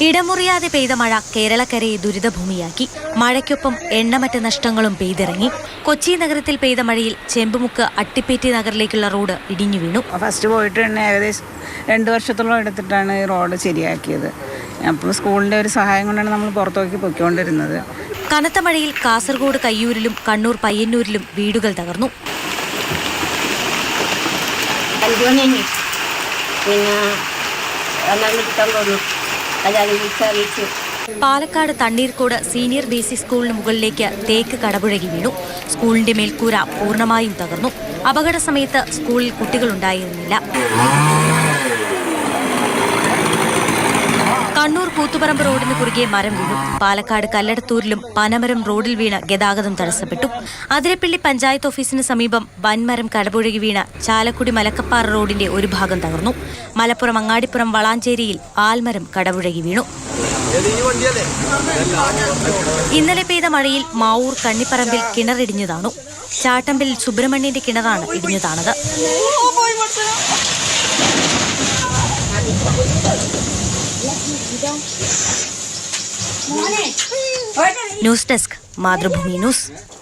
ഇടമുറിയാതെ പെയ്ത മഴ കേരളക്കരയെ ദുരിതഭൂമിയാക്കി. മഴയ്ക്കൊപ്പം എണ്ണമറ്റ നഷ്ടങ്ങളും പെയ്തിറങ്ങി. കൊച്ചി നഗരത്തിൽ പെയ്ത മഴയിൽ ചെമ്പുമുക്ക് അട്ടിപ്പേറ്റി നഗറിലേക്കുള്ള റോഡ് ഇടിഞ്ഞു വീണു. ഫസ്റ്റ് പോയിട്ട് തന്നെ ഏകദേശം 2 വർഷത്തോളം എടുത്തിട്ടാണ് ഈ റോഡ് ശരിയാക്കിയത്. അപ്പോൾ സ്കൂളിൻ്റെ ഒരു സഹായം കൊണ്ടാണ് നമ്മൾ പുറത്തേക്ക് പൊയ്ക്കൊണ്ടിരുന്നത്. കനത്ത മഴയിൽ കാസർഗോഡ് കയ്യൂരിലും കണ്ണൂർ പയ്യന്നൂരിലും വീടുകൾ തകർന്നു. പാലക്കാട് തണ്ണീർക്കോട് സീനിയർ ബേസിക് സ്കൂളിന് മുകളിലേക്ക് തേക്ക് കടപുഴകി വീണു. സ്കൂളിന്റെ മേൽക്കൂര പൂർണ്ണമായും തകർന്നു. അപകട സമയത്ത് സ്കൂളിൽ കുട്ടികളുണ്ടായിരുന്നില്ല. കണ്ണൂർ കൂത്തുപറമ്പ് റോഡിന് കുറുകെ മരം വീണു. പാലക്കാട് കല്ലടത്തൂരിലും പനമരം റോഡിൽ വീണ് ഗതാഗതം തടസ്സപ്പെട്ടു. അതിരപ്പള്ളി പഞ്ചായത്ത് ഓഫീസിന് സമീപം വൻമരം കടപുഴകി വീണ ചാലക്കുടി മലക്കപ്പാറ റോഡിന്റെ ഒരു ഭാഗം തകർന്നു. മലപ്പുറം അങ്ങാടിപ്പുറം വളാഞ്ചേരിയിൽ ആൽമരം കടപുഴകി വീണു. ഇന്നലെ പെയ്ത മഴയിൽ മാവൂർ കണ്ണിപ്പറമ്പിൽ കിണറിടിഞ്ഞു താണു. ചാട്ടമ്പിൽ സുബ്രഹ്മണ്യന്റെ കിണറാണ് ഇടിഞ്ഞു താണത്. News desk Mathrubhumi news.